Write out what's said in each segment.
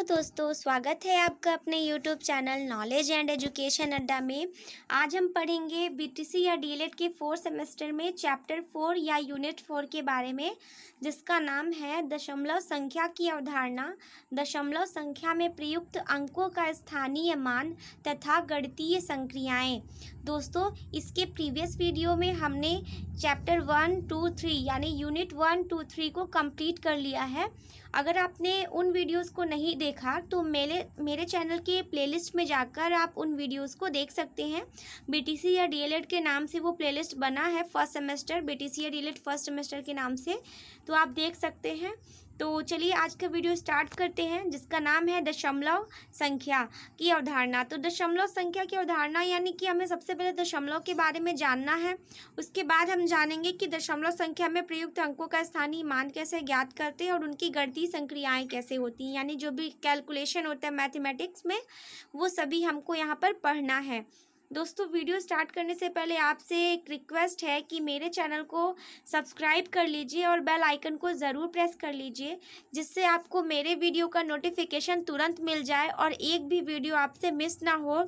दोस्तों, स्वागत है आपका अपने YouTube channel knowledge and education अड्डा में। आज हम पढ़ेंगे बीटीसी या डीएलएड के 4 सेमेस्टर में चैप्टर 4 या यूनिट 4 के बारे में, जिसका नाम है दशमलव संख्या की अवधारणा, दशमलव संख्या में प्रयुक्त अंकों का स्थानीय मान तथा गणितीय संक्रियाएं। दोस्तों, इसके प्रीवियस वीडियो में हमने चैप्टर 1, 2, 3 यानी यूनिट 1, 2, 3 को कंप्लीट कर लिया है। अगर आपने उन वीडियोस को नहीं देखा तो मेरे चैनल के प्लेलिस्ट में जाकर आप उन वीडियोस को देख सकते हैं। बीटीसी या डीएलएड के नाम से वो प्लेलिस्ट बना है, फर्स्ट सेमेस्टर बीटीसी या डीएलएड फर्स्ट सेमेस्टर के नाम से, तो आप देख सकते हैं। तो चलिए आज का वीडियो स्टार्ट करते हैं, जिसका नाम है दशमलव संख्या की अवधारणा। तो दशमलव संख्या की अवधारणा यानी कि हमें सबसे पहले दशमलव के बारे में जानना है। उसके बाद हम जानेंगे कि दशमलव संख्या में प्रयुक्त अंकों का स्थानीय मान कैसे ज्ञात करते हैं और उनकी गणितीय संक्रियाएं कैसे होती हैं, यानी जो भी कैलकुलेशन होता है मैथमेटिक्स में, वो सभी हमको यहाँ पर पढ़ना है। दोस्तों, वीडियो स्टार्ट करने से पहले आपसे एक रिक्वेस्ट है कि मेरे चैनल को सब्सक्राइब कर लीजिए और बेल आइकन को ज़रूर प्रेस कर लीजिए, जिससे आपको मेरे वीडियो का नोटिफिकेशन तुरंत मिल जाए और एक भी वीडियो आपसे मिस ना हो।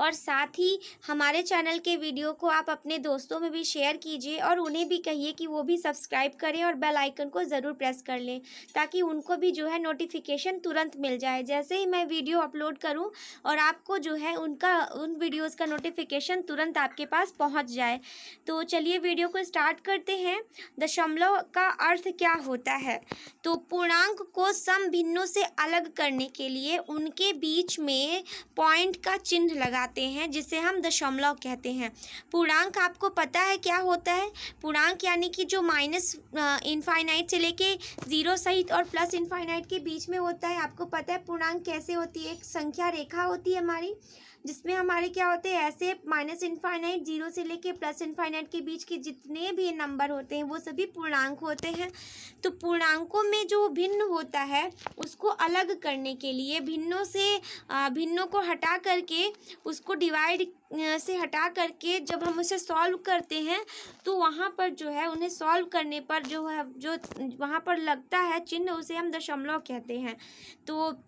और साथ ही हमारे चैनल के वीडियो को आप अपने दोस्तों में भी शेयर कीजिए और उन्हें भी कहिए कि वो भी सब्सक्राइब करें और बेल आइकन को ज़रूर प्रेस कर लें, ताकि उनको भी जो है नोटिफिकेशन तुरंत मिल जाए जैसे ही मैं वीडियो अपलोड करूं, और आपको जो है उन वीडियोज़ का नोटिफिकेशन तुरंत आपके पास पहुंच जाए। तो चलिए वीडियो को स्टार्ट करते हैं। दशमलव का अर्थ क्या होता है? तो पूर्णांक को सम भिन्नों से अलग करने के लिए उनके बीच में पॉइंट का चिन्ह लगाते हैं, जिसे हम दशमलव कहते हैं। पूर्णांक आपको पता है क्या होता है? पूर्णांक यानी कि जो माइनस इनफाइनाइट से लेके 0 सहित और प्लस इनफाइनाइट के बीच में होता है। आपको पता है पूर्णांक कैसे होती है? एक संख्या रेखा होती है हमारी, जिसमें हमारे क्या होते हैं, ऐसे माइनस इनफाइनाइट 0 से लेके प्लस इनफाइनाइट के बीच के जितने भी नंबर होते हैं वो सभी पूर्णांक होते हैं। तो पूर्णांकों में जो भिन्न होता है उसको अलग करने के लिए भिन्नों को हटा करके, उसको डिवाइड से हटा करके जब हम उसे सॉल्व करते हैं तो वहाँ पर जो है उन्हें सॉल्व करने पर जो वहाँ पर लगता है चिन्ह, उसे हम दशमलव कहते हैं। तो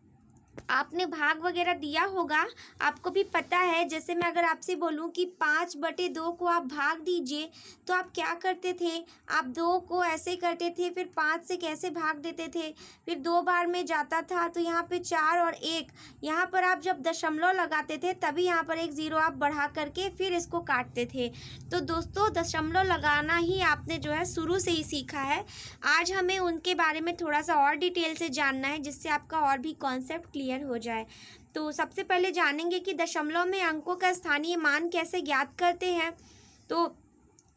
आपने भाग वगैरह दिया होगा, आपको भी पता है। जैसे मैं अगर आपसे बोलूं कि 5/2 को आप भाग दीजिए, तो आप क्या करते थे? आप 2 को ऐसे करते थे, फिर 5 से कैसे भाग देते थे, फिर 2 बार में जाता था तो यहाँ पे 4 और 1, यहाँ पर आप जब दशमलव लगाते थे तभी यहाँ पर एक 0 आप बढ़ा करके फिर इसको काटते थे। तो दोस्तों, दशमलव लगाना ही आपने जो है शुरू से ही सीखा है। आज हमें उनके बारे में थोड़ा सा और डिटेल से जानना है, जिससे आपका और भी कॉन्सेप्ट क्लियर हो जाए। तो सबसे पहले जानेंगे कि दशमलव में अंकों का स्थानीय मान कैसे ज्ञात करते हैं। तो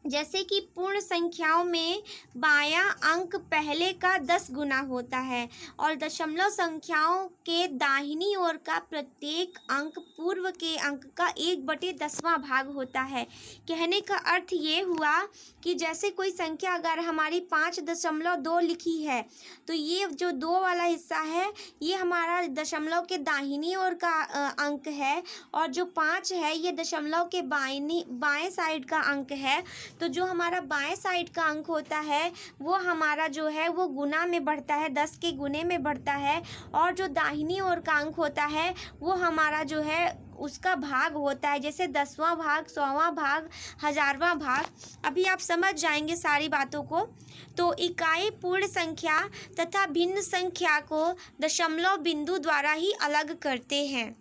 जैसे कि पूर्ण संख्याओं में बायां अंक पहले का 10 गुना होता है और दशमलव संख्याओं के दाहिनी ओर का प्रत्येक अंक पूर्व के अंक का 1/10वां भाग होता है। कहने का अर्थ ये हुआ कि जैसे कोई संख्या अगर हमारी 5.2 लिखी है, तो ये जो 2 वाला हिस्सा है ये हमारा दशमलव के दाहिनी ओर का अंक है, और जो 5 है ये दशमलव के बाएं साइड का अंक है। तो जो हमारा बाएं साइड का अंक होता है वो हमारा जो है वो गुना में बढ़ता है, 10 के गुने में बढ़ता है, और जो दाहिनी ओर का अंक होता है वो हमारा जो है उसका भाग होता है, जैसे 10वां भाग, 100वां भाग, 1000वां भाग। अभी आप समझ जाएंगे सारी बातों को। तो इकाई पूर्ण संख्या तथा भिन्न संख्या को दशमलव बिंदु द्वारा ही अलग करते हैं।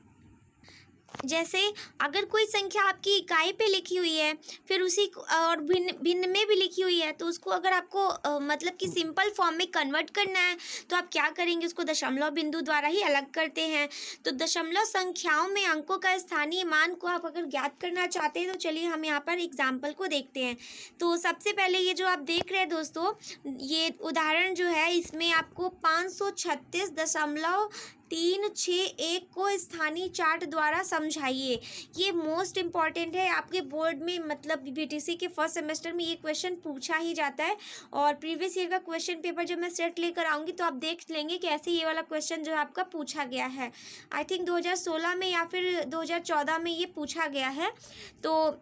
जैसे अगर कोई संख्या आपकी इकाई पे लिखी हुई है, फिर उसी और भिन्न में भी लिखी हुई है, तो उसको अगर आपको मतलब कि सिंपल फॉर्म में कन्वर्ट करना है तो आप क्या करेंगे? उसको दशमलव बिंदु द्वारा ही अलग करते हैं। तो दशमलव संख्याओं में अंकों का स्थानीय मान को आप अगर ज्ञात करना चाहते हैं तो चलिए हम यहाँ पर एग्जाम्पल को देखते हैं। तो सबसे पहले ये जो आप देख रहे हैं दोस्तों, ये उदाहरण जो है इसमें आपको 536.361 को स्थानीय चार्ट द्वारा समझाइए। ये मोस्ट इम्पॉर्टेंट है आपके बोर्ड में, मतलब बीटीसी के फर्स्ट सेमेस्टर में ये क्वेश्चन पूछा ही जाता है। और प्रीवियस ईयर का क्वेश्चन पेपर जब मैं सेट लेकर आऊँगी तो आप देख लेंगे कि ऐसे ये वाला क्वेश्चन जो है आपका पूछा गया है। आई थिंक 2016 में या फिर 2014 में ये पूछा गया है। तो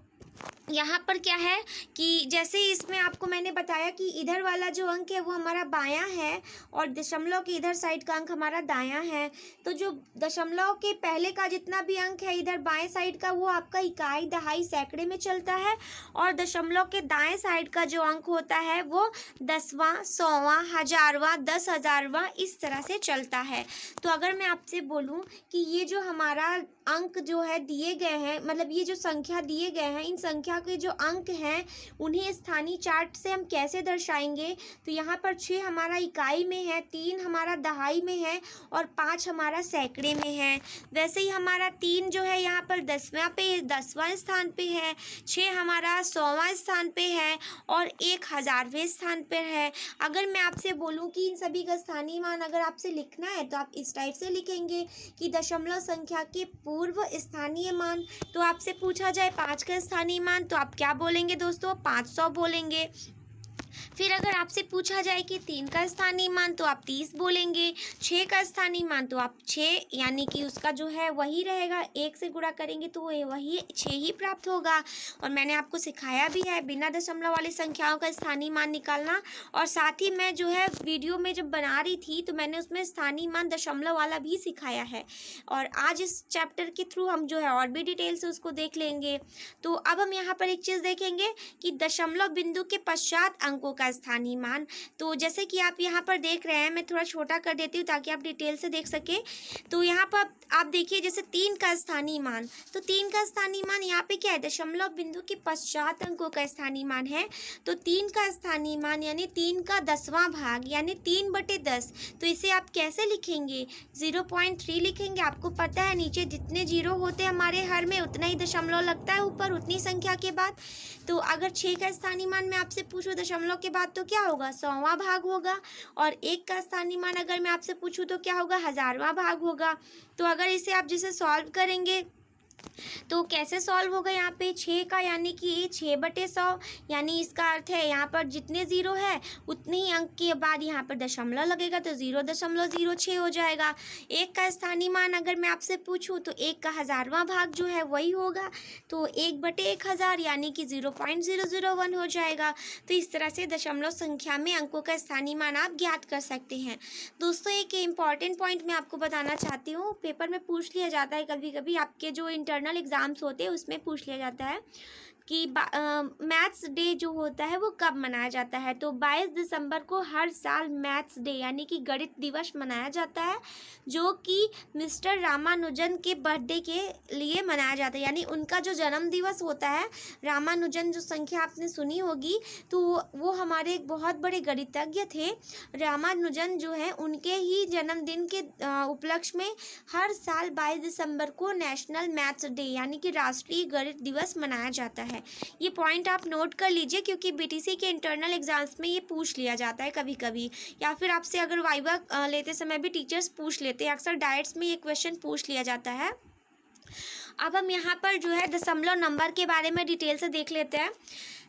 यहाँ पर क्या है कि जैसे इसमें आपको मैंने बताया कि इधर वाला जो अंक है वो हमारा बायां है और दशमलव के इधर साइड का अंक हमारा दायां है। तो जो दशमलव के पहले का जितना भी अंक है इधर बाएं साइड का वो आपका इकाई, दहाई, सैकड़े में चलता है और दशमलव के दाएं साइड का जो अंक होता है वो दसवां, सौवां, हजारवां, 10,000वां इस तरह से चलता है। तो अगर मैं आपसे बोलूँ कि ये जो हमारा अंक जो है दिए गए हैं, मतलब ये जो संख्या दिए गए हैं, इन संख्या के जो अंक हैं उन्हें स्थानीय चार्ट से हम कैसे दर्शाएंगे। तो यहाँ पर 6 हमारा इकाई में है, 3 हमारा दहाई में है और 5 हमारा सैकड़े में है। वैसे ही हमारा 3 जो है यहाँ पर 10वां स्थान पे है, 6 हमारा 100वां स्थान पे है और 1 हज़ारवें स्थान पर है। अगर मैं आपसे बोलूँ कि इन सभी का स्थानीय मान अगर आपसे लिखना है तो आप इस टाइप से लिखेंगे कि दशमलव संख्या के पूर्व स्थानीय मान। तो आपसे पूछा जाए 5 का स्थानीय मान तो आप क्या बोलेंगे दोस्तों? 500 बोलेंगे। फिर अगर आपसे पूछा जाए कि 3 का स्थानीय मान तो आप 30 बोलेंगे। 6 का स्थानीय मान तो आप 6 यानी कि उसका जो है वही रहेगा, 1 से गुणा करेंगे तो वही 6 ही प्राप्त होगा। और मैंने आपको सिखाया भी है बिना दशमलव वाली संख्याओं का स्थानीय मान निकालना। और साथ ही मैं जो है वीडियो में जब बना रही थी तो मैंने उसमें स्थानीय मान दशमलव वाला भी सिखाया है। और आज इस चैप्टर के थ्रू हम जो है और भी डिटेल से उसको देख लेंगे। तो अब हम यहाँ पर एक चीज़ देखेंगे कि दशमलव बिंदु के पश्चात अंकों का स्थानीय मान। तो जैसे कि आप यहाँ पर देख रहे हैं, मैं थोड़ा छोटा कर देती हूँ ताकि आप डिटेल से देख सके। तो यहाँ पर आप देखिए जैसे 3 का स्थानीय मान, तो 3 का स्थानीय मान यहाँ पे क्या है? दशमलव बिंदु के पश्चात अंकों का स्थानीय मान है। तो 3 का स्थानीय मान यानी 3 का 10वां भाग यानी 3/10। तो इसे आप कैसे लिखेंगे? 0.3 लिखेंगे। आपको पता है नीचे जितने जीरो होते हैं हमारे हर में उतना ही दशमलव लगता है ऊपर उतनी संख्या के बाद। तो अगर 6 का स्थानीय मान मैं आपसे पूछूं दशमलव के बाद तो क्या होगा? 100वां भाग होगा। और 1 का स्थानीय मान अगर मैं आपसे पूछूं तो क्या होगा? 1000वां भाग होगा। तो अगर इसे आप जिसे सॉल्व करेंगे तो कैसे सॉल्व होगा? यहाँ पे 6 का यानी कि 6/100 यानी इसका अर्थ है यहाँ पर जितने ज़ीरो है उतने ही अंक के बाद यहाँ पर दशमलव लगेगा तो 0.06 हो जाएगा। 1 का स्थानीय मान अगर मैं आपसे पूछूं तो 1 का 1000वां भाग जो है वही होगा। तो 1/1000 यानी कि 0.001 हो जाएगा। तो इस तरह से दशमलव संख्या में अंकों का स्थानीय मान आप ज्ञात कर सकते हैं। दोस्तों एक इम्पॉर्टेंट पॉइंट मैं आपको बताना चाहती हूँ, पेपर में पूछ लिया जाता है कभी कभी, आपके जो इंटरनल एग्ज़ाम्स होते हैं उसमें पूछ लिया जाता है कि मैथ्स डे जो होता है वो कब मनाया जाता है। तो 22 दिसंबर को हर साल मैथ्स डे यानी कि गणित दिवस मनाया जाता है, जो कि मिस्टर रामानुजन के बर्थडे के लिए मनाया जाता है। यानी उनका जो जन्म दिवस होता है, रामानुजन जो संख्या आपने सुनी होगी, तो वो हमारे एक बहुत बड़े गणितज्ञ थे। रामानुजन जो है उनके ही जन्मदिन के उपलक्ष्य में हर साल 22 दिसंबर को नेशनल मैथ्स डे यानी कि राष्ट्रीय गणित दिवस मनाया जाता है। ये पॉइंट आप नोट कर लीजिए क्योंकि बीटीसी के इंटरनल एग्जाम्स में ये पूछ लिया जाता है कभी कभी, या फिर आपसे अगर वाइवा लेते समय भी टीचर्स पूछ लेते हैं, अक्सर डायट्स में ये क्वेश्चन पूछ लिया जाता है। अब हम यहाँ पर जो है दशमलव नंबर के बारे में डिटेल से देख लेते हैं।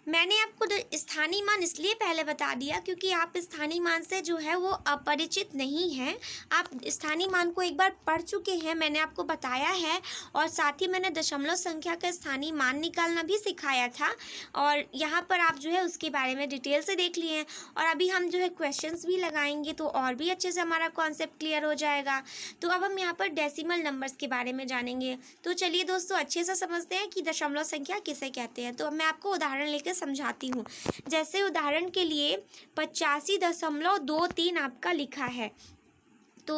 मैंने आपको स्थानीय मान इसलिए पहले बता दिया क्योंकि आप स्थानीय मान से जो है वो अपरिचित नहीं हैं। आप स्थानीय मान को एक बार पढ़ चुके हैं, मैंने आपको बताया है। और साथ ही मैंने दशमलव संख्या का स्थानीय मान निकालना भी सिखाया था और यहाँ पर आप जो है उसके बारे में डिटेल से देख लिए हैं। और अभी हम जो है क्वेश्चंस भी लगाएंगे तो और भी अच्छे से हमारा कॉन्सेप्ट क्लियर हो जाएगा। तो अब हम यहाँ पर डेसिमल नंबर्स के बारे में जानेंगे। तो चलिए दोस्तों अच्छे से समझते हैं कि दशमलव संख्या किसे कहते हैं। तो मैं आपको उदाहरण लेकर समझाती हूँ। जैसे उदाहरण के लिए 85.23 आपका लिखा है। तो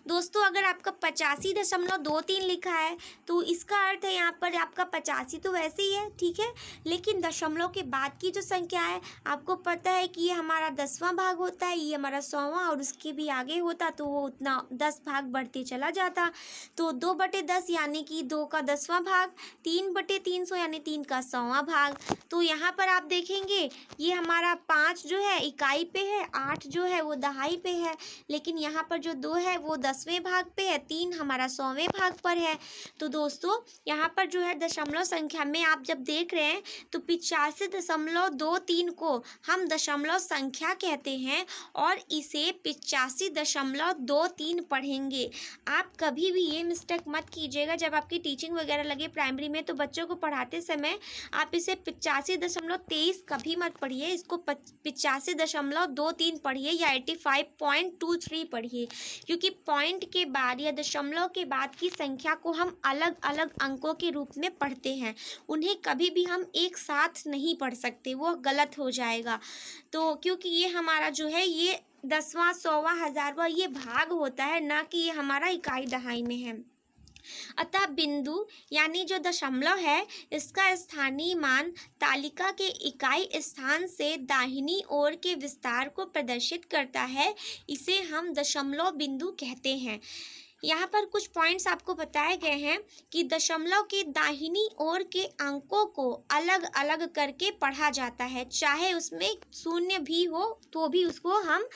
दोस्तों अगर आपका 85.23 लिखा है तो इसका अर्थ है यहाँ पर आपका 85 तो वैसे ही है, ठीक है, लेकिन दशमलव के बाद की जो संख्या है आपको पता है कि ये हमारा 10वां भाग होता है, ये हमारा 100वां और उसके भी आगे होता तो वो उतना 10 भाग बढ़ते चला जाता। तो 2/10 यानी कि 2 का 10वां भाग, 3/300 यानी 3 का 100वां भाग। तो यहाँ पर आप देखेंगे ये हमारा 5 जो है इकाई पे है, 8 जो है वो दहाई पे है, लेकिन यहाँ पर जो 2 है वो 10वें भाग पे है, 3 हमारा 100वें भाग पर है। तो दोस्तों यहाँ पर जो है दशमलव संख्या में आप जब देख रहे हैं तो 85.23 को हम दशमलव संख्या कहते हैं और इसे 85.23 पढ़ेंगे। आप कभी भी ये मिस्टेक मत कीजिएगा, जब आपकी टीचिंग वगैरह लगे प्राइमरी में तो बच्चों को पढ़ाते समय आप इसे 85.23 कभी मत पढ़िए, इसको 85.23 पढ़िए या 85.23 पढ़िए, क्योंकि पॉइंट के बाद या दशमलव के बाद की संख्या को हम अलग अलग अंकों के रूप में पढ़ते हैं, उन्हें कभी भी हम एक साथ नहीं पढ़ सकते, वो गलत हो जाएगा। तो क्योंकि ये हमारा जो है ये 10वां 100वां 1000वां ये भाग होता है, ना कि ये हमारा इकाई दहाई में है। अतः बिंदु यानी जो दशमलव है इसका स्थानीय मान तालिका के इकाई स्थान से दाहिनी ओर के विस्तार को प्रदर्शित करता है, इसे हम दशमलव बिंदु कहते हैं। यहाँ पर कुछ पॉइंट्स आपको बताए गए हैं कि दशमलव के दाहिनी ओर के अंकों को अलग अलग करके पढ़ा जाता है, चाहे उसमें शून्य भी हो तो भी उसको हम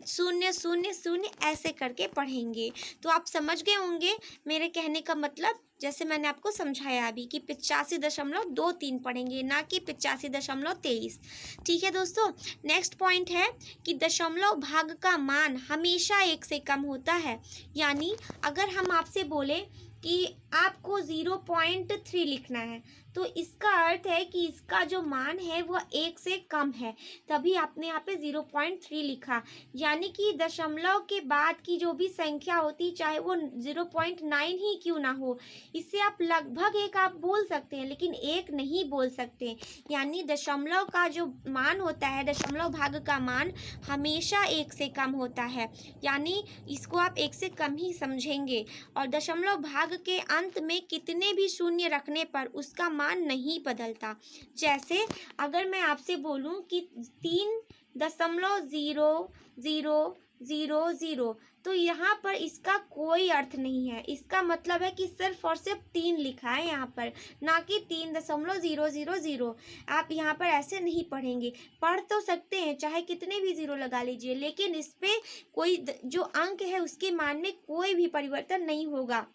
0 0 0 ऐसे करके पढ़ेंगे। तो आप समझ गए होंगे मेरे कहने का मतलब, जैसे मैंने आपको समझाया अभी कि 85.23 पढ़ेंगे, ना कि 85.23। ठीक है दोस्तों, नेक्स्ट पॉइंट है कि दशमलव भाग का मान हमेशा 1 से कम होता है। यानी अगर हम आपसे बोले कि आपको 0.3 लिखना है तो इसका अर्थ है कि इसका जो मान है वह 1 से कम है, तभी आपने यहाँ पे 0.3 लिखा। यानी कि दशमलव के बाद की जो भी संख्या होती चाहे वो 0.9 ही क्यों ना हो, इससे आप लगभग 1 आप बोल सकते हैं लेकिन 1 नहीं बोल सकते। यानी दशमलव का जो मान होता है, दशमलव भाग का मान हमेशा 1 से कम होता है, यानी इसको आप 1 से कम ही समझेंगे। और दशमलव भाग के अंत में कितने भी शून्य रखने पर उसका मान नहीं बदलता। जैसे अगर मैं आपसे बोलूं कि 3.00000, तो यहाँ पर इसका कोई अर्थ नहीं है, इसका मतलब है कि सिर्फ और सिर्फ 3 लिखा है यहाँ पर, ना कि 3.000। आप यहाँ पर ऐसे नहीं पढ़ेंगे, पढ़ तो सकते हैं चाहे कितने भी 0 लगा लीजिए, लेकिन इस पे कोई जो अंक है उसके मान में कोई भी परिवर्तन नहीं होगा।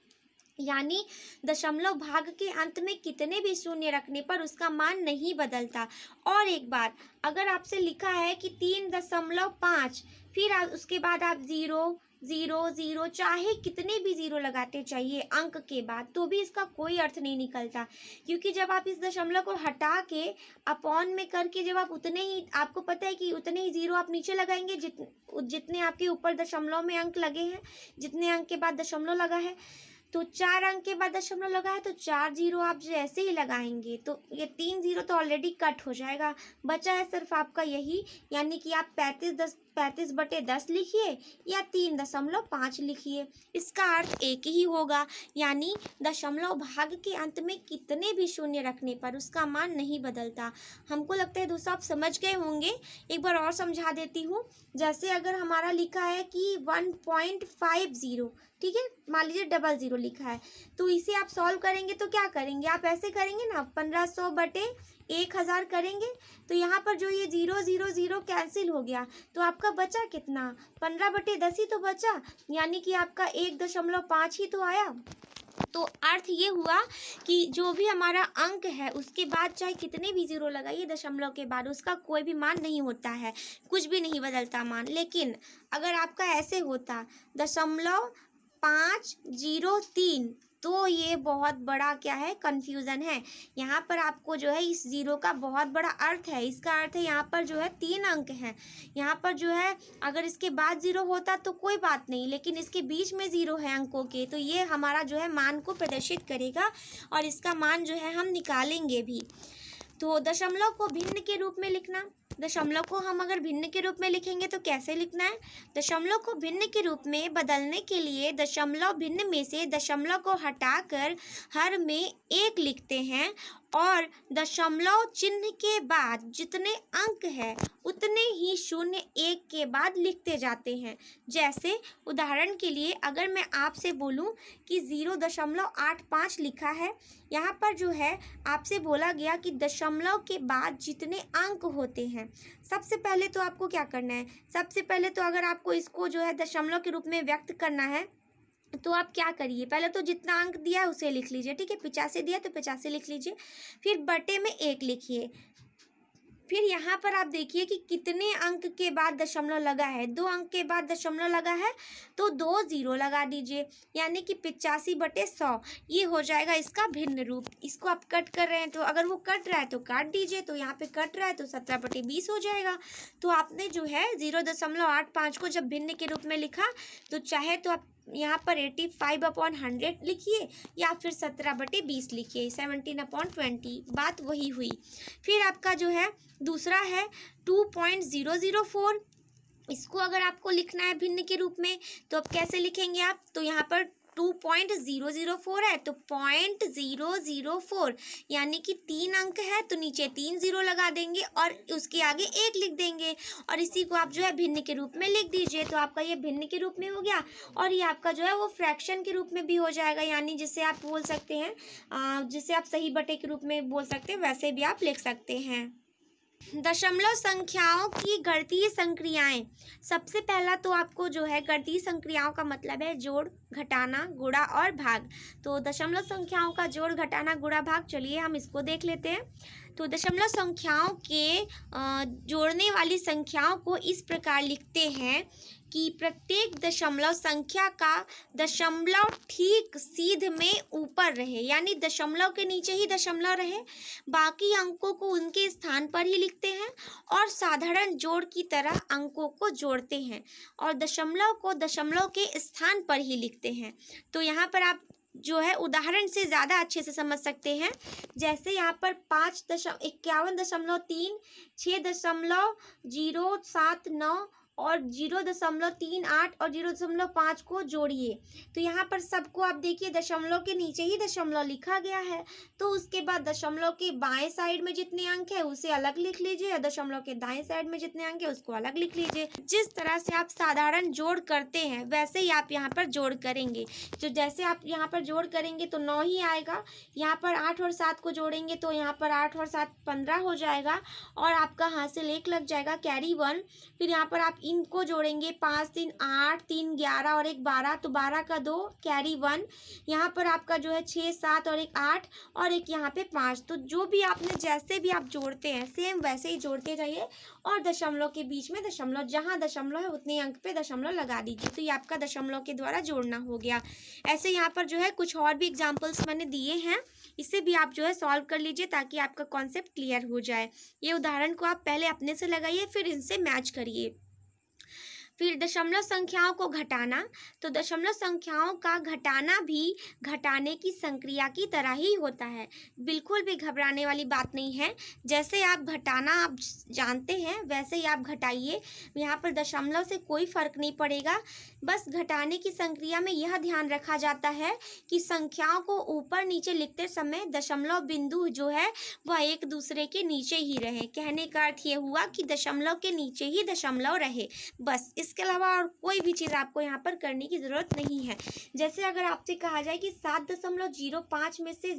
यानी दशमलव भाग के अंत में कितने भी शून्य रखने पर उसका मान नहीं बदलता। और एक बात, अगर आपसे लिखा है कि 3.5, फिर उसके बाद आप 0 0 0 चाहे कितने भी 0 लगाते चाहिए अंक के बाद, तो भी इसका कोई अर्थ नहीं निकलता, क्योंकि जब आप इस दशमलव को हटा के अपॉन में करके जब आप उतने ही, आपको पता है कि उतने ही 0 आप नीचे लगाएंगे जितने आपके ऊपर दशमलव में अंक लगे हैं, जितने अंक के बाद दशमलव लगा है, तो 4 अंक के बाद दशमलव लगा है तो 4 0 आप जैसे ही लगाएंगे तो ये 3 0 तो ऑलरेडी कट हो जाएगा, बचा है सिर्फ आपका यही, यानी कि आप 35/10 लिखिए या 3.5 लिखिए, इसका अर्थ एक ही होगा। यानी दशमलव भाग के अंत में कितने भी शून्य रखने पर उसका मान नहीं बदलता। हमको लगता है दोस्तों आप समझ गए होंगे, एक बार और समझा देती हूँ। जैसे अगर हमारा लिखा है कि 1.50, ठीक है, मान लीजिए 00 लिखा है, तो इसे आप सॉल्व करेंगे तो क्या करेंगे, आप ऐसे करेंगे ना, 1500/1000 करेंगे, तो यहाँ पर जो ये 0 0 0 कैंसिल हो गया, तो आपका बचा कितना, 15/10 ही तो बचा, यानी कि आपका 1.5 ही तो आया। तो अर्थ ये हुआ कि जो भी हमारा अंक है उसके बाद चाहे कितने भी 0 लगाइए दशमलव के बाद, उसका कोई भी मान नहीं होता है, कुछ भी नहीं बदलता मान। लेकिन अगर आपका ऐसे होता 0.503, तो ये बहुत बड़ा क्या है, कन्फ्यूज़न है। यहाँ पर आपको जो है इस 0 का बहुत बड़ा अर्थ है, इसका अर्थ है यहाँ पर जो है 3 अंक हैं, यहाँ पर जो है अगर इसके बाद 0 होता तो कोई बात नहीं, लेकिन इसके बीच में 0 है अंकों के, तो ये हमारा जो है मान को प्रदर्शित करेगा और इसका मान जो है हम निकालेंगे भी। तो दशमलव को भिन्न के रूप में लिखना, दशमलव को हम अगर भिन्न के रूप में लिखेंगे तो कैसे लिखना है, दशमलव को भिन्न के रूप में बदलने के लिए दशमलव भिन्न में से दशमलव को हटाकर हर में 1 लिखते हैं और दशमलव चिन्ह के बाद जितने अंक है उतने ही शून्य 1 के बाद लिखते जाते हैं। जैसे उदाहरण के लिए अगर मैं आपसे बोलूं कि 0.85 लिखा है, यहाँ पर जो है आपसे बोला गया कि दशमलव के बाद जितने अंक होते हैं हैं। सबसे पहले तो आपको क्या करना है, सबसे पहले तो अगर आपको इसको जो है दशमलव के रूप में व्यक्त करना है तो आप क्या करिए, पहले तो जितना अंक दिया है उसे लिख लीजिए, ठीक है। 85 दिया तो 85 लिख लीजिए, फिर बटे में 1 लिखिए। फिर यहाँ पर आप देखिए कि कितने अंक के बाद दशमलव लगा है, 2 अंक के बाद दशमलव लगा है तो 2 0 लगा दीजिए, यानी कि 85/100 ये हो जाएगा इसका भिन्न रूप। इसको आप कट कर रहे हैं तो अगर वो कट रहा है तो काट दीजिए, तो यहाँ पे कट रहा है तो 17/20 हो जाएगा। तो आपने जो है 0.85 को जब भिन्न के रूप में लिखा तो चाहे तो आप यहाँ पर 85/100 लिखिए या फिर 17/20 लिखिए, 17/20, बात वही हुई। फिर आपका जो है दूसरा है 2.004। इसको अगर आपको लिखना है भिन्न के रूप में तो अब कैसे लिखेंगे आप, तो यहाँ पर 2.004 है तो 0.004 यानी कि 3 अंक है तो नीचे 3 0 लगा देंगे और उसके आगे 1 लिख देंगे और इसी को आप जो है भिन्न के रूप में लिख दीजिए। तो आपका ये भिन्न के रूप में हो गया और ये आपका जो है वो फ्रैक्शन के रूप में भी हो जाएगा, यानी जिसे आप बोल सकते हैं जिसे आप सही बटे के रूप में बोल सकते हैं, वैसे भी आप लिख सकते हैं। दशमलव संख्याओं की गणितीय संक्रियाएं। सबसे पहला तो आपको जो है गणितीय संक्रियाओं का मतलब है जोड़, घटाना, गुणा और भाग। तो दशमलव संख्याओं का जोड़, घटाना, गुणा, भाग, चलिए हम इसको देख लेते हैं। तो दशमलव संख्याओं के जोड़ने वाली संख्याओं को इस प्रकार लिखते हैं कि प्रत्येक दशमलव संख्या का दशमलव ठीक सीध में ऊपर रहे, यानी दशमलव के नीचे ही दशमलव रहे, बाकी अंकों को उनके स्थान पर ही लिखते हैं और साधारण जोड़ की तरह अंकों को जोड़ते हैं और दशमलव को दशमलव के स्थान पर ही लिखते हैं। तो यहाँ पर आप जो है उदाहरण से ज़्यादा अच्छे से समझ सकते हैं। जैसे यहाँ पर 51.3, 6.079 और 0.38 और 0.5 को जोड़िए। तो यहाँ पर सबको आप देखिए दशमलव के नीचे ही दशमलव लिखा गया है, तो उसके बाद दशमलव के बाएं साइड में जितने अंक है उसे अलग लिख लीजिए और दशमलव के दाएं साइड में जितने अंक है उसको अलग लिख लीजिए। जिस तरह से आप साधारण जोड़ करते हैं वैसे ही आप यहाँ पर जोड़ करेंगे। तो जैसे आप यहाँ पर जोड़ करेंगे तो 9 ही आएगा, यहाँ पर 8 और 7 को जोड़ेंगे तो यहाँ पर 8 और 7 15 हो जाएगा और आपका हासिल 1 लग जाएगा, कैरी 1। फिर यहाँ पर आप इनको जोड़ेंगे, 5 3 8, 3 11 और 1 12, तो 12 का 2, कैरी 1। यहाँ पर आपका जो है 6 7 और 1 8 और एक यहाँ पे 5। तो जो भी आपने जैसे भी आप जोड़ते हैं सेम वैसे ही जोड़ते जाइए और दशमलव के बीच में दशमलव, जहाँ दशमलव है उतने अंक पे दशमलव लगा दीजिए। तो ये आपका दशमलव के द्वारा जोड़ना हो गया। ऐसे यहाँ पर जो है कुछ और भी एग्जाम्पल्स मैंने दिए हैं, इसे भी आप जो है सॉल्व कर लीजिए ताकि आपका कॉन्सेप्ट क्लियर हो जाए। ये उदाहरण को आप पहले अपने से लगाइए फिर इनसे मैच करिए। फिर दशमलव संख्याओं को घटाना। तो दशमलव संख्याओं का घटाना भी घटाने की संक्रिया की तरह ही होता है, बिल्कुल भी घबराने वाली बात नहीं है। जैसे आप घटाना आप जानते हैं वैसे ही आप घटाइए, यहाँ पर दशमलव से कोई फर्क नहीं पड़ेगा। बस घटाने की संक्रिया में यह ध्यान रखा जाता है कि संख्याओं को ऊपर नीचे लिखते समय दशमलव बिंदु जो है वह एक दूसरे के नीचे ही रहे। कहने का अर्थ ये हुआ कि दशमलव के नीचे ही दशमलव रहे, बस, इसके अलावा और कोई भी चीज़ आपको यहाँ पर करने की ज़रूरत नहीं है। जैसे अगर आपसे कहा जाए कि 7.05 में से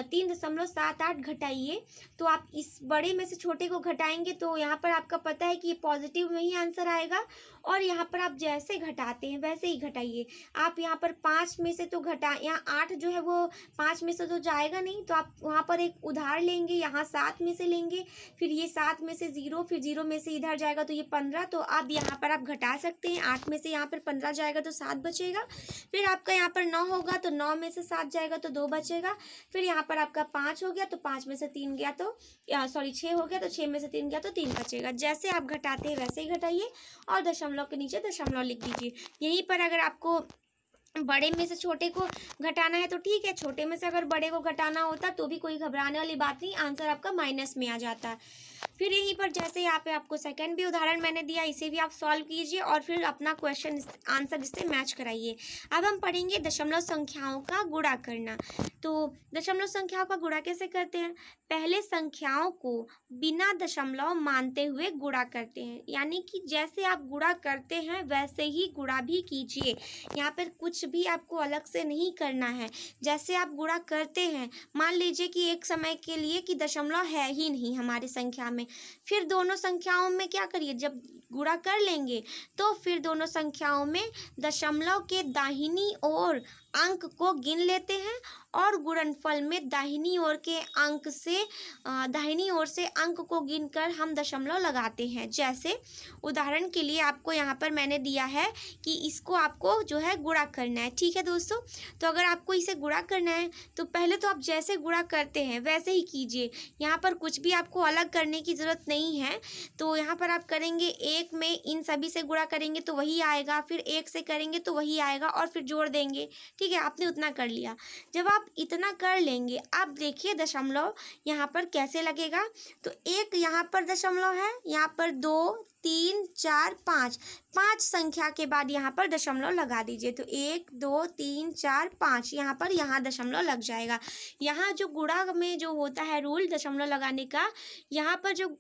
3.78 घटाइए, तो आप इस बड़े में से छोटे को घटाएंगे तो यहाँ पर आपका पता है कि ये पॉजिटिव में ही आंसर आएगा और यहाँ पर आप जैसे घटाते हैं वैसे ही घटाइए। आप यहाँ पर 5 में से तो यहाँ 8 जो है वो 5 में से तो जाएगा नहीं, तो आप वहाँ पर एक उधार लेंगे, यहाँ 7 में से लेंगे, फिर ये 7 में से 0, फिर 0 में से इधर जाएगा तो ये 15। तो अब यहाँ पर आप घटा सकते हैं, 8 में से यहाँ पर 15 जाएगा तो 7 बचेगा। फिर आपका यहाँ पर 9 होगा तो 9 में से 7 जाएगा तो 2 बचेगा। फिर यहाँ पर आपका 5 हो गया तो 5 में से 3 गया तो 6 हो गया तो 6 में से 3 गया तो 3 बचेगा। जैसे आप घटाते हैं वैसे ही घटाइए और दशमलव के नीचे दशमलव लिख दीजिए। यहीं पर अगर आपको बड़े में से छोटे को घटाना है तो ठीक है, छोटे में से अगर बड़े को घटाना होता तो भी कोई घबराने वाली बात नहीं, आंसर आपका माइनस में आ जाता। फिर यहीं पर जैसे यहाँ पे आपको सेकंड भी उदाहरण मैंने दिया, इसे भी आप सॉल्व कीजिए और फिर अपना क्वेश्चन आंसर इससे मैच कराइए। अब हम पढ़ेंगे दशमलव संख्याओं का गुणा करना। तो दशमलव संख्याओं का गुणा कैसे करते हैं? पहले संख्याओं को बिना दशमलव मानते हुए गुणा करते हैं, यानी कि जैसे आप गुणा करते हैं वैसे ही गुणा भी कीजिए। यहाँ पर कुछ कुछ भी आपको अलग से नहीं करना है। जैसे आप गुणा करते हैं, मान लीजिए कि एक समय के लिए कि दशमलव है ही नहीं हमारी संख्या में, फिर दोनों संख्याओं में क्या करिए, जब गुणा कर लेंगे तो फिर दोनों संख्याओं में दशमलव के दाहिनी ओर अंक को गिन लेते हैं और गुणनफल में दाहिनी ओर के अंक से दाहिनी ओर से अंक को गिनकर हम दशमलव लगाते हैं। जैसे उदाहरण के लिए आपको यहाँ पर मैंने दिया है कि इसको आपको जो है गुणा करना है। ठीक है दोस्तों, तो अगर आपको इसे गुणा करना है तो पहले तो आप जैसे गुणा करते हैं वैसे ही कीजिए। यहाँ पर कुछ भी आपको अलग करने की ज़रूरत नहीं है। तो यहाँ पर आप करेंगे, एक में इन सभी से गुणा करेंगे तो वही आएगा, फिर एक से करेंगे तो वही आएगा और फिर जोड़ देंगे। ठीक है, आपने उतना कर लिया। जब आप इतना कर लेंगे, आप देखिए दशमलव यहाँ पर कैसे लगेगा। तो एक यहाँ पर दशमलव है, यहाँ पर 2 3 4 5 5 संख्या के बाद यहाँ पर दशमलव लगा दीजिए। तो 1 2 3 4 5 यहाँ पर यहाँ दशमलव लग जाएगा। यहाँ जो गुणा में जो होता है रूल दशमलव लगाने का, यहाँ पर जो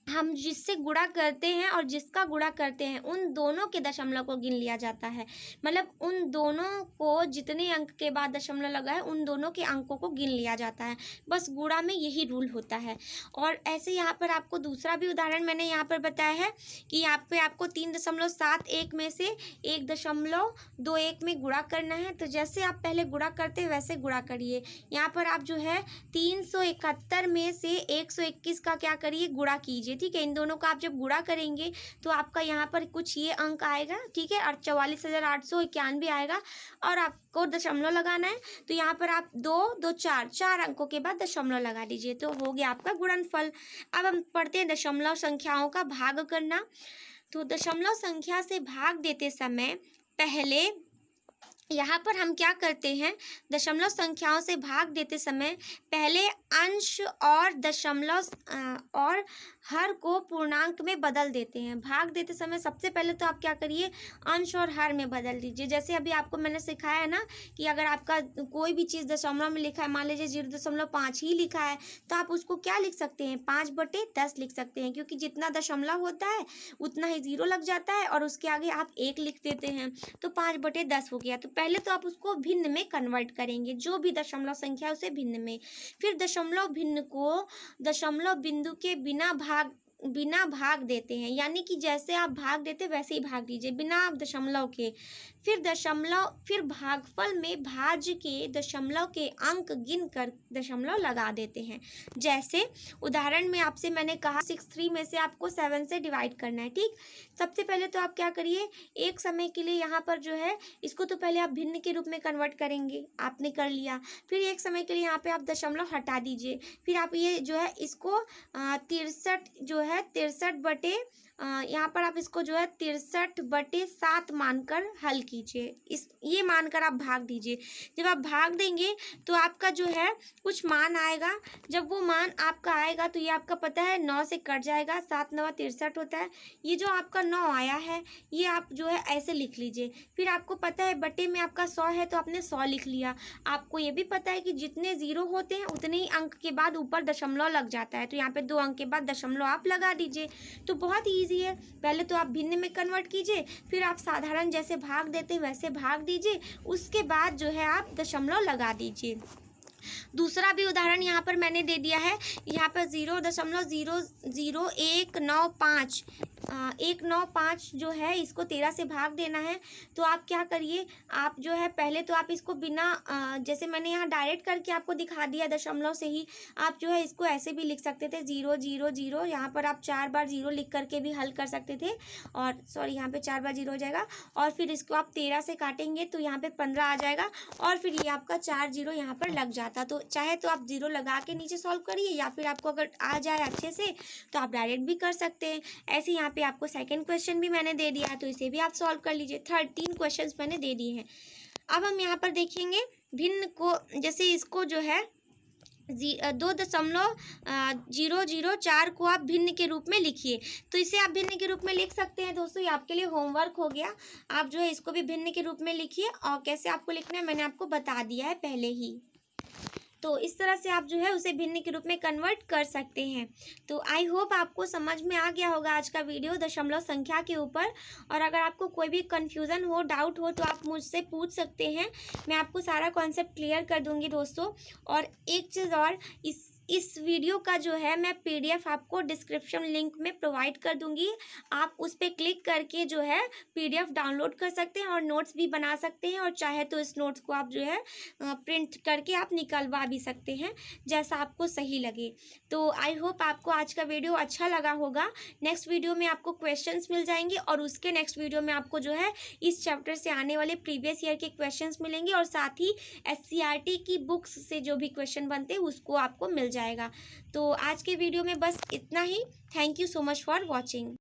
हम जिससे गुणा करते हैं और जिसका गुणा करते हैं उन दोनों के दशमलव को गिन लिया जाता है। मतलब उन दोनों को जितने अंक के बाद दशमलव लगा है उन दोनों के अंकों को गिन लिया जाता है। बस गुणा में यही रूल होता है। और ऐसे यहाँ पर आपको दूसरा भी उदाहरण मैंने यहाँ पर बताया है कि यहाँ पे आपको 3.71 में से 1.21 में गुणा करना है। तो जैसे आप पहले गुणा करते हैं वैसे गुणा करिए। यहाँ पर आप जो है 371 में से 121 का क्या करिए, गुणा कीजिए। ठीक है, इन दोनों का आप जब गुणा करेंगे तो आपका यहाँ पर कुछ ये अंक आएगा। ठीक है, और 44,891 आएगा और आपको दशमलव लगाना है। तो यहाँ पर आप 2 2 4 अंकों के बाद दशमलव लगा दीजिए, तो हो गया आपका गुणनफल। अब हम पढ़ते हैं दशमलव संख्याओं का भाग करना। तो दशमलव संख्या से भाग देते समय पहले यहाँ पर हम क्या करते हैं, दशमलव संख्याओं से भाग देते समय पहले अंश और दशमलव और हर को पूर्णांक में बदल देते हैं। भाग देते समय सबसे पहले तो आप क्या करिए, अंश और हर में बदल दीजिए। जैसे अभी आपको मैंने सिखाया है ना कि अगर आपका कोई भी चीज़ दशमलव में लिखा है, मान लीजिए 0.5 ही लिखा है, तो आप उसको क्या लिख सकते हैं, 5/10 लिख सकते हैं, क्योंकि जितना दशमलव होता है उतना ही 0 लग जाता है और उसके आगे आप 1 लिख देते हैं, तो 5/10 हो गया। तो पहले तो आप उसको भिन्न में कन्वर्ट करेंगे, जो भी दशमलव संख्या उसे भिन्न में। फिर दशमलव भिन्न को दशमलव बिंदु के बिना भाग देते हैं, यानी कि जैसे आप भाग देते वैसे ही भाग दीजिए बिना दशमलव के। फिर भागफल में भाज्य के दशमलव के अंक गिनकर दशमलव लगा देते हैं। जैसे उदाहरण में आपसे मैंने कहा 63 में से आपको 7 से डिवाइड करना है। ठीक, सबसे पहले तो आप क्या करिए, एक समय के लिए यहाँ पर जो है इसको तो पहले आप भिन्न के रूप में कन्वर्ट करेंगे, आपने कर लिया। फिर एक समय के लिए यहाँ पे आप दशमलव हटा दीजिए। फिर आप ये जो है इसको 63 जो है 63 यहाँ पर आप इसको जो है 63/7 मानकर हल कीजिए। ये मानकर आप भाग दीजिए। जब आप भाग देंगे तो आपका जो है कुछ मान आएगा। जब वो मान आपका आएगा तो ये आपका पता है 9 से कट जाएगा, 7 9 63 होता है। ये जो आपका 9 आया है ये आप जो है ऐसे लिख लीजिए। फिर आपको पता है बटे में आपका 100 है तो आपने 100 लिख लिया। आपको ये भी पता है कि जितने 0 होते हैं उतने ही अंक के बाद ऊपर दशमलव लग जाता है, तो यहाँ पे 2 अंक के बाद दशमलव आप लगा दीजिए। तो बहुत ईजी है। पहले तो आप भिन्न में कन्वर्ट कीजिए, फिर आप साधारण जैसे भाग देते हैं वैसे भाग दीजिए, उसके बाद जो है आप दशमलव लगा दीजिए। दूसरा भी उदाहरण यहाँ पर मैंने दे दिया है। यहाँ पर 0.00195 195 जो है इसको 13 से भाग देना है। तो आप क्या करिए, आप जो है पहले तो आप इसको बिना जैसे मैंने यहाँ डायरेक्ट करके आपको दिखा दिया दशमलव से ही, आप जो है इसको ऐसे भी लिख सकते थे 0 0 0। यहाँ पर आप 4 बार 0 लिख करके भी हल कर सकते थे, और सॉरी यहाँ पे 4 बार 0 हो जाएगा। और फिर इसको आप 13 से काटेंगे तो यहाँ पे 15 आ जाएगा, और फिर ये आपका 4 0 यहाँ पर लग जाता। तो चाहे तो आप 0 लगा के नीचे सॉल्व करिए, या फिर आपको अगर आ जाए अच्छे से तो आप डायरेक्ट भी कर सकते हैं। ऐसे यहाँ पे आपको सेकंड क्वेश्चन भी मैंने दे दिया है, तो इसे भी आप सॉल्व कर लीजिए। 3 क्वेश्चंस मैंने दे दिए हैं। अब हम यहाँ पर देखेंगे भिन्न को, जैसे इसको जो है 2.004 को आप भिन्न के रूप में लिखिए। तो इसे आप भिन्न के रूप में लिख सकते हैं दोस्तों, ये आपके लिए होमवर्क हो गया। आप जो है इसको भी भिन्न के रूप में लिखिए, और कैसे आपको लिखना है मैंने आपको बता दिया है पहले ही। तो इस तरह से आप जो है उसे भिन्न के रूप में कन्वर्ट कर सकते हैं। तो आई होप आपको समझ में आ गया होगा आज का वीडियो दशमलव संख्या के ऊपर। और अगर आपको कोई भी कन्फ्यूज़न हो, डाउट हो, तो आप मुझसे पूछ सकते हैं, मैं आपको सारा कॉन्सेप्ट क्लियर कर दूंगी दोस्तों। और एक चीज़ और, इस वीडियो का जो है मैं पीडीएफ आपको डिस्क्रिप्शन लिंक में प्रोवाइड कर दूंगी। आप उस पर क्लिक करके जो है पीडीएफ डाउनलोड कर सकते हैं और नोट्स भी बना सकते हैं, और चाहे तो इस नोट्स को आप जो है प्रिंट करके आप निकलवा भी सकते हैं, जैसा आपको सही लगे। तो आई होप आपको आज का वीडियो अच्छा लगा होगा। नेक्स्ट वीडियो में आपको क्वेश्चंस मिल जाएंगे, और उसके नेक्स्ट वीडियो में आपको जो है इस चैप्टर से आने वाले प्रीवियस ईयर के क्वेश्चंस मिलेंगे, और साथ ही एससीईआरटी की बुक्स से जो भी क्वेश्चन बनते हैं उसको आपको मिल जाएगा। तो आज के वीडियो में बस इतना ही। Thank you so much for watching.